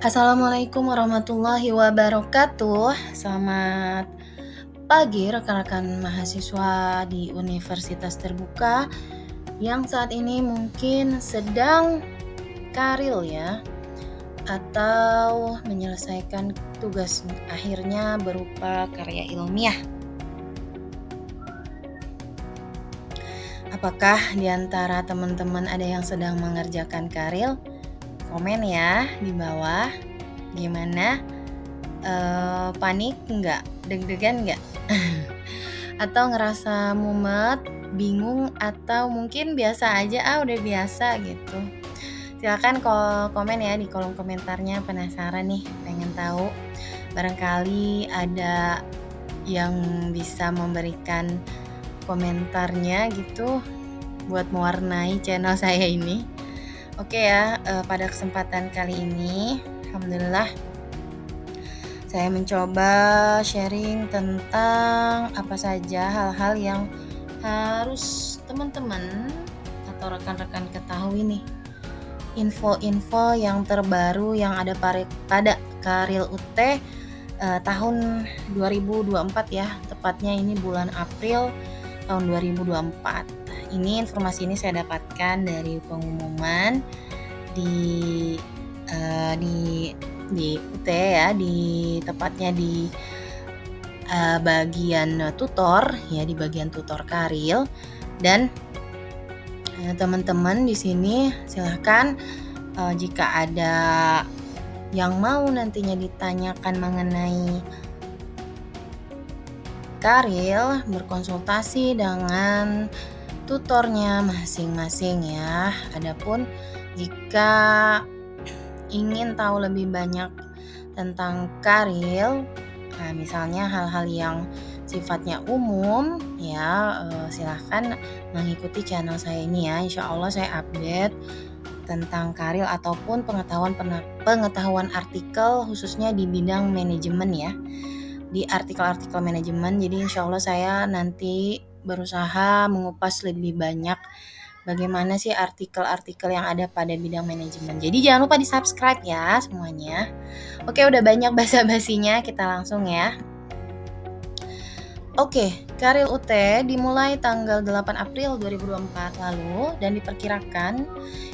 Assalamualaikum warahmatullahi wabarakatuh. Selamat pagi rekan-rekan mahasiswa di Universitas Terbuka yang saat ini mungkin sedang karil ya, atau menyelesaikan tugas akhirnya berupa karya ilmiah. Apakah di antara teman-teman ada yang sedang mengerjakan karil? Komen ya di bawah. Gimana? Panik nggak? Deg-degan nggak? Atau ngerasa mumet, bingung, atau mungkin biasa aja, udah biasa gitu. Silakan komen ya di kolom komentarnya, penasaran nih, pengen tahu. Barangkali ada yang bisa memberikan komentarnya gitu buat mewarnai channel saya ini. Oke ya, pada kesempatan kali ini, alhamdulillah saya mencoba sharing tentang apa saja hal-hal yang harus teman-teman atau rekan-rekan ketahui nih. Info-info yang terbaru yang ada pada Karil UT tahun 2024 ya. Tepatnya ini bulan April tahun 2024. Ini informasi ini saya dapatkan dari pengumuman di UT ya, tepatnya di bagian tutor ya, di bagian tutor Karil. Dan teman-teman di sini silahkan jika ada yang mau nantinya ditanyakan mengenai Karil, berkonsultasi dengan tutornya masing-masing ya. Adapun jika ingin tahu lebih banyak tentang Karil, misalnya hal-hal yang sifatnya umum ya, silahkan mengikuti channel saya ini ya. Insya Allah saya update tentang Karil ataupun pengetahuan artikel khususnya di bidang manajemen ya, di artikel-artikel manajemen. Jadi insya Allah saya nanti berusaha mengupas lebih banyak bagaimana sih artikel-artikel yang ada pada bidang manajemen. Jadi jangan lupa di subscribe ya semuanya. Oke, udah banyak basa-basinya, kita langsung ya. Oke, Karil UT dimulai tanggal 8 April 2024 lalu dan diperkirakan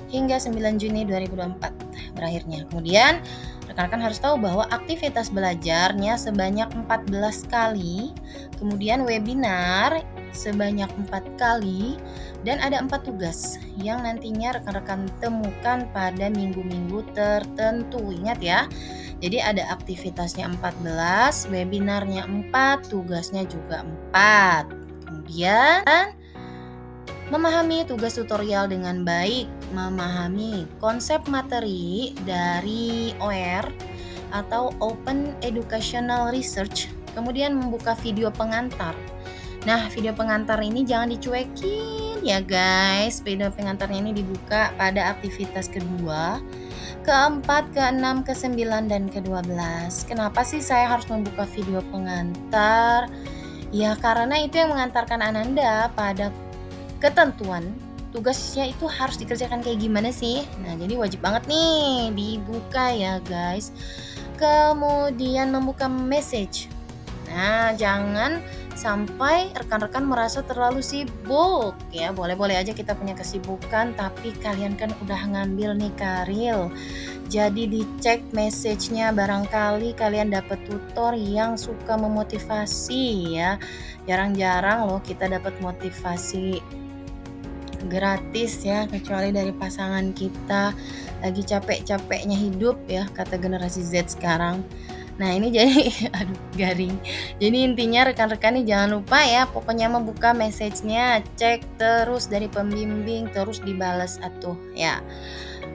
hingga 9 Juni 2024 berakhirnya. Kemudian rekan-rekan harus tahu bahwa aktivitas belajarnya sebanyak 14 kali, kemudian webinar sebanyak 4 kali, dan ada 4 tugas yang nantinya rekan-rekan temukan pada minggu-minggu tertentu. Ingat ya, jadi ada aktivitasnya 14, webinarnya 4, tugasnya juga 4. Kemudian memahami tugas tutorial dengan baik, memahami konsep materi dari OER atau Open Educational Research, kemudian membuka video pengantar. Nah, video pengantar ini jangan dicuekin ya guys. Video pengantarnya ini dibuka pada aktivitas kedua, keempat, keenam, ke-9, dan ke-12. Kenapa sih saya harus membuka video pengantar? Ya karena itu yang mengantarkan Ananda pada ketentuan tugasnya itu harus dikerjakan kayak gimana sih. Nah jadi wajib banget nih dibuka ya guys. Kemudian membuka message. Nah jangan sampai rekan-rekan merasa terlalu sibuk ya. Boleh-boleh aja kita punya kesibukan, tapi kalian kan udah ngambil nih Karil. Jadi dicek message-nya, barangkali kalian dapat tutor yang suka memotivasi ya. Jarang-jarang loh kita dapat motivasi gratis ya, kecuali dari pasangan kita lagi capek-capeknya hidup ya, kata generasi Z sekarang. Nah ini jadi aduh garing. Jadi intinya rekan-rekan nih jangan lupa ya, pokoknya membuka message-nya, cek terus dari pembimbing, terus dibalas atuh ya.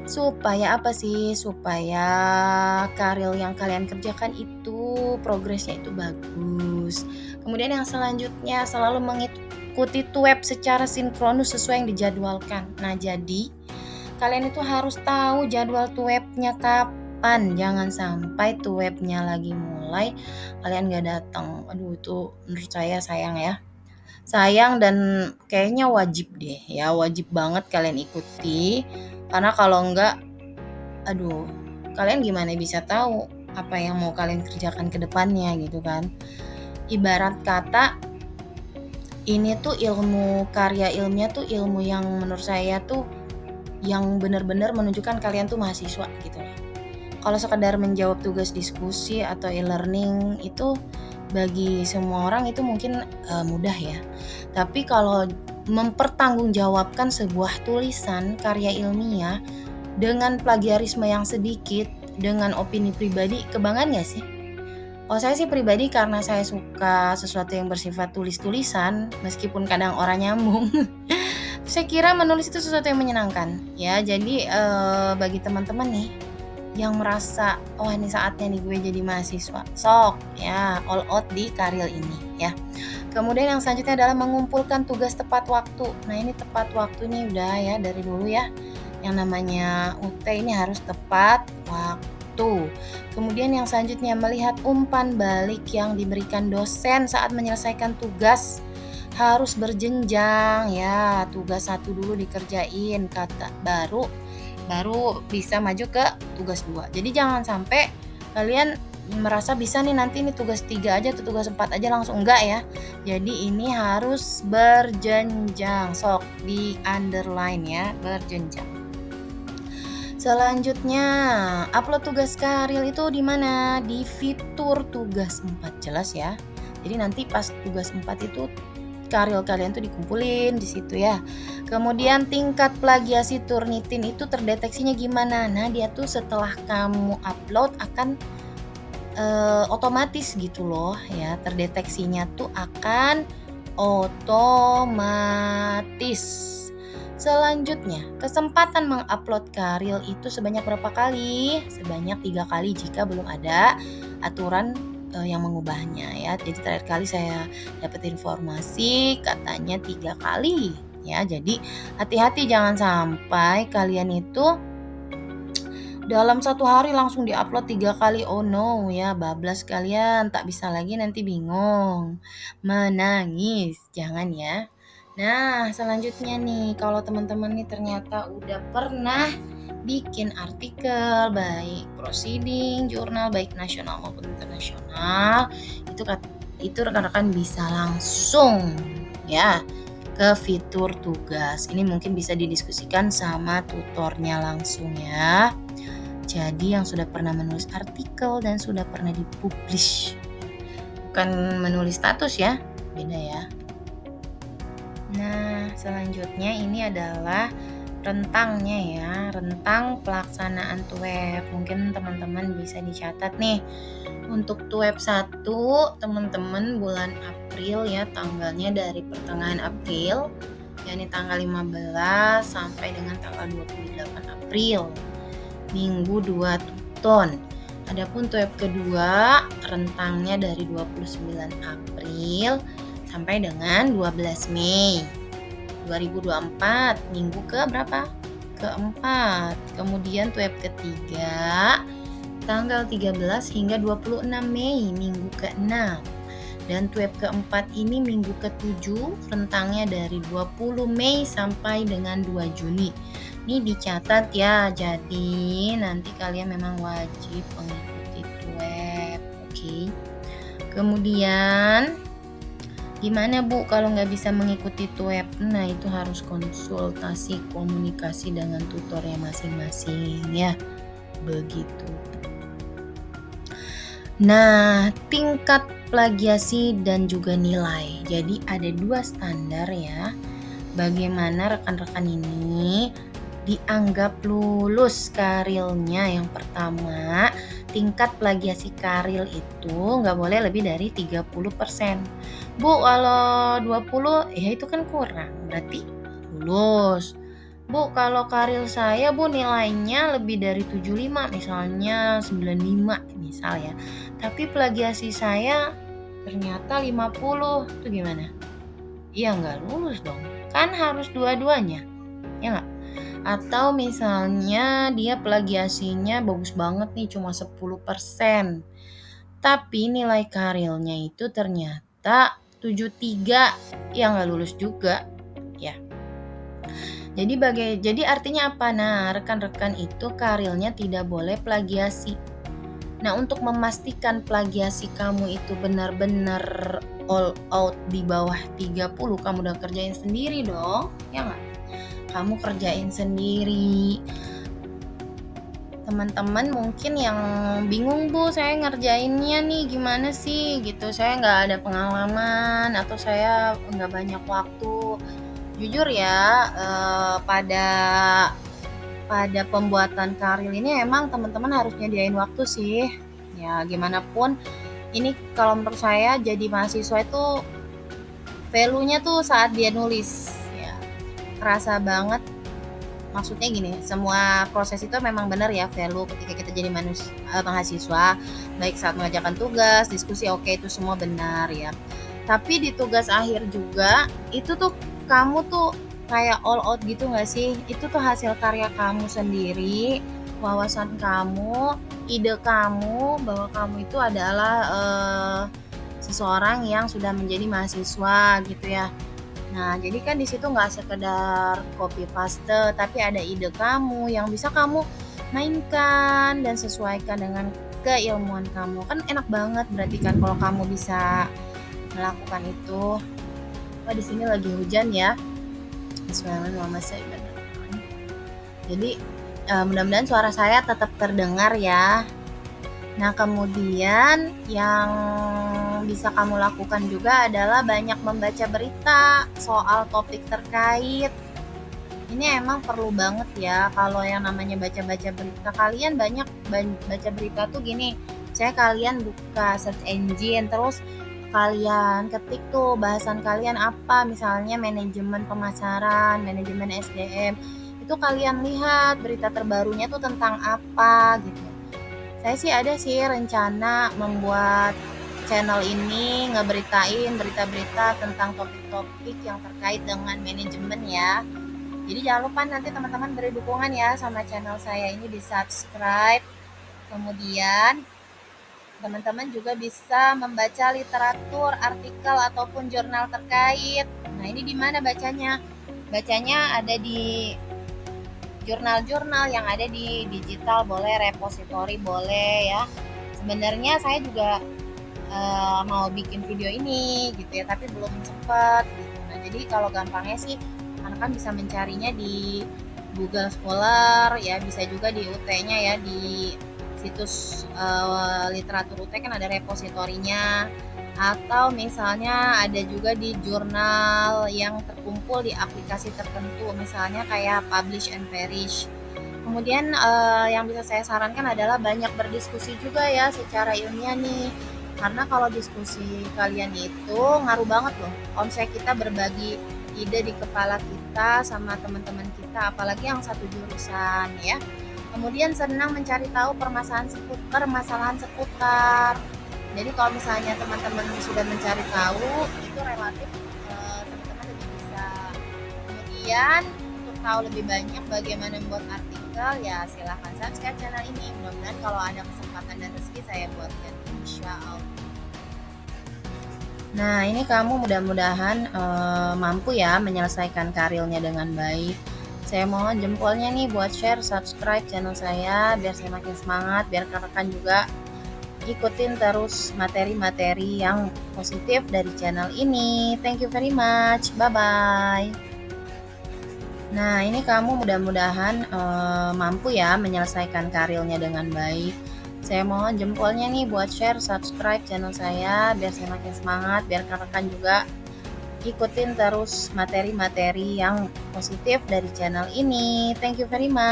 Supaya apa sih? Supaya karil yang kalian kerjakan itu progresnya itu bagus. Kemudian yang selanjutnya selalu mengikuti tuweb secara sinkronus sesuai yang dijadwalkan. Nah jadi kalian itu harus tahu jadwal tuwebnya kapan. Jangan sampai tuwebnya lagi mulai kalian gak datang. Aduh itu menurut saya sayang ya. Sayang dan kayaknya wajib deh ya, wajib banget kalian ikuti. Karena kalau enggak, aduh kalian gimana bisa tahu apa yang mau kalian kerjakan ke depannya gitu kan. Ibarat kata ini tuh ilmu karya ilmiah tuh ilmu yang menurut saya tuh yang benar-benar menunjukkan kalian tuh mahasiswa gitu loh. Kalau sekedar menjawab tugas diskusi atau e-learning itu bagi semua orang itu mungkin mudah ya. Tapi kalau mempertanggungjawabkan sebuah tulisan karya ilmiah dengan plagiarisme yang sedikit, dengan opini pribadi, kebanggaan gak sih? Kalau saya sih pribadi karena saya suka sesuatu yang bersifat tulis-tulisan, meskipun kadang orang nyambung. Saya kira menulis itu sesuatu yang menyenangkan ya. Jadi bagi teman-teman nih yang merasa oh ini saatnya nih gue jadi mahasiswa, sok ya all out di Karil ini ya. Kemudian yang selanjutnya adalah mengumpulkan tugas tepat waktu. Nah ini tepat waktu nih udah ya dari dulu ya. Yang namanya UT ini harus tepat waktu. Kemudian yang selanjutnya melihat umpan balik yang diberikan dosen saat menyelesaikan tugas harus berjenjang ya. Tugas 1 dulu dikerjain kata baru bisa maju ke tugas 2. Jadi jangan sampai kalian merasa bisa nih nanti ini tugas 3 aja atau tugas 4 aja langsung enggak ya. Jadi ini harus berjenjang. Sok di underline ya, berjenjang. Selanjutnya, upload tugas Karil itu di mana? Di fitur tugas 4 jelas ya. Jadi nanti pas tugas 4 itu Karil kalian tuh dikumpulin di situ ya. Kemudian tingkat plagiasi Turnitin itu terdeteksinya gimana? Nah, dia tuh setelah kamu upload akan otomatis gitu loh ya. Terdeteksinya tuh akan otomatis. Selanjutnya, kesempatan mengupload Karil itu sebanyak berapa kali? Sebanyak 3 kali jika belum ada aturan yang mengubahnya ya. Jadi terakhir kali saya dapat informasi katanya 3 kali ya. Jadi hati-hati jangan sampai kalian itu dalam 1 hari langsung diupload 3 kali. Oh no ya, bablas kalian, tak bisa lagi nanti bingung, menangis, jangan ya. Nah selanjutnya nih, kalau teman-teman nih ternyata udah pernah bikin artikel baik proceeding, jurnal baik nasional maupun internasional, itu rekan-rekan bisa langsung ya ke fitur tugas. Ini mungkin bisa didiskusikan sama tutornya langsung ya. Jadi yang sudah pernah menulis artikel dan sudah pernah dipublish, bukan menulis status ya, beda ya. Nah selanjutnya ini adalah rentangnya ya, rentang pelaksanaan TUEP. Mungkin teman-teman bisa dicatat nih. Untuk TUEP 1 teman-teman bulan April ya, tanggalnya dari pertengahan April, yakni tanggal 15 sampai dengan tanggal 28 April. Minggu 2 tuton. Adapun TUEP kedua rentangnya dari 29 April sampai dengan 12 Mei 2024, minggu ke berapa? Keempat. Kemudian TUEP ketiga tanggal 13 hingga 26 Mei, minggu ke-6. Dan TUEP keempat ini minggu ke-7, rentangnya dari 20 Mei sampai dengan 2 Juni. Ini dicatat ya, jadi nanti kalian memang wajib mengikuti TUEP, oke? Kemudian gimana Bu kalau nggak bisa mengikuti TUEP? Nah itu harus konsultasi komunikasi dengan tutornya masing-masing ya, begitu. Nah tingkat plagiasi dan juga nilai. Jadi ada 2 standar ya. Bagaimana rekan-rekan ini dianggap lulus Karilnya. Yang pertama, tingkat plagiasi Karil itu nggak boleh lebih dari 30%. Bu, kalau 20 ya itu kan kurang, berarti lulus. Bu, kalau Karil saya Bu nilainya lebih dari 75, misalnya 95 misal ya. Tapi plagiasi saya ternyata 50, itu gimana? Iya nggak lulus dong, kan harus dua-duanya, ya nggak? Atau misalnya dia plagiasinya bagus banget nih cuma 10%. Tapi nilai Karilnya itu ternyata 73, ya nggak lulus juga ya. Jadi artinya apa? Nah, rekan-rekan itu karirnya tidak boleh plagiasi. Nah, untuk memastikan plagiasi kamu itu benar-benar all out di bawah 30, kamu udah kerjain sendiri dong, ya nggak? Kamu kerjain sendiri. Teman-teman mungkin yang bingung, Bu, saya ngerjainnya nih gimana sih gitu, saya nggak ada pengalaman atau saya nggak banyak waktu. Jujur ya, pada pembuatan karya ini emang teman-teman harus nyediain waktu sih. Ya gimana pun, ini kalau menurut saya jadi mahasiswa itu value-nya tuh saat dia nulis. Ya, kerasa banget. Maksudnya gini, semua proses itu memang benar ya value ketika kita jadi mahasiswa, baik saat mengerjakan tugas, diskusi, oke, itu semua benar ya. Tapi di tugas akhir juga itu tuh kamu tuh kayak all out gitu nggak sih? Itu tuh hasil karya kamu sendiri, wawasan kamu, ide kamu bahwa kamu itu adalah seseorang yang sudah menjadi mahasiswa gitu ya. Nah, jadi kan di situ nggak sekedar copy paste, tapi ada ide kamu yang bisa kamu mainkan dan sesuaikan dengan keilmuan kamu. Kan enak banget berarti kan kalau kamu bisa melakukan itu. Wah, di sini lagi hujan ya. Bismillahirrahmanirrahim. Jadi mudah-mudahan suara saya tetap terdengar ya. Nah, kemudian yang bisa kamu lakukan juga adalah banyak membaca berita soal topik terkait. Ini emang perlu banget ya kalau yang namanya baca-baca berita. Kalian banyak baca berita tuh gini, saya kalian buka search engine, terus kalian ketik tuh bahasan kalian apa, misalnya manajemen pemasaran, manajemen SDM, itu kalian lihat berita terbarunya tuh tentang apa gitu. Saya sih ada sih rencana membuat channel ini ngeberitain berita-berita tentang topik-topik yang terkait dengan manajemen ya. Jadi jangan lupa nanti teman-teman beri dukungan ya sama channel saya ini, di subscribe. Kemudian teman-teman juga bisa membaca literatur, artikel ataupun jurnal terkait. Nah, ini di mana bacanya? Bacanya ada di jurnal-jurnal yang ada di digital boleh, repository boleh ya. Sebenarnya saya juga mau bikin video ini gitu ya, tapi belum sempat gitu. Nah, jadi kalau gampangnya sih anak kan bisa mencarinya di Google Scholar ya, bisa juga di UT-nya ya, di situs literatur UT kan ada repositorinya, atau misalnya ada juga di jurnal yang terkumpul di aplikasi tertentu, misalnya kayak Publish and Perish. Kemudian yang bisa saya sarankan adalah banyak berdiskusi juga ya secara ilmiah nih, karena kalau diskusi kalian itu ngaruh banget loh, omset kita berbagi ide di kepala kita sama teman-teman kita, apalagi yang satu jurusan ya. Kemudian senang mencari tahu permasalahan seputar. Jadi kalau misalnya teman-teman sudah mencari tahu, itu relatif teman-teman lebih bisa. Kemudian untuk tahu lebih banyak bagaimana membuat artikel, ya silahkan subscribe channel ini. Mudah-mudahan kalau ada kesempatan dan rezeki saya buatkan, insya Allah. Nah, ini kamu mudah-mudahan mampu ya menyelesaikan karirnya dengan baik. Saya mohon jempolnya nih buat share, subscribe channel saya biar saya makin semangat, biar rekan-rekan juga ikutin terus materi-materi yang positif dari channel ini. Thank you very much. Bye-bye. Nah, ini kamu mudah-mudahan mampu ya menyelesaikan karirnya dengan baik. Saya mohon jempolnya nih buat share, subscribe channel saya biar saya makin semangat, biar rekan-rekan juga ikutin terus materi-materi yang positif dari channel ini. Thank you very much.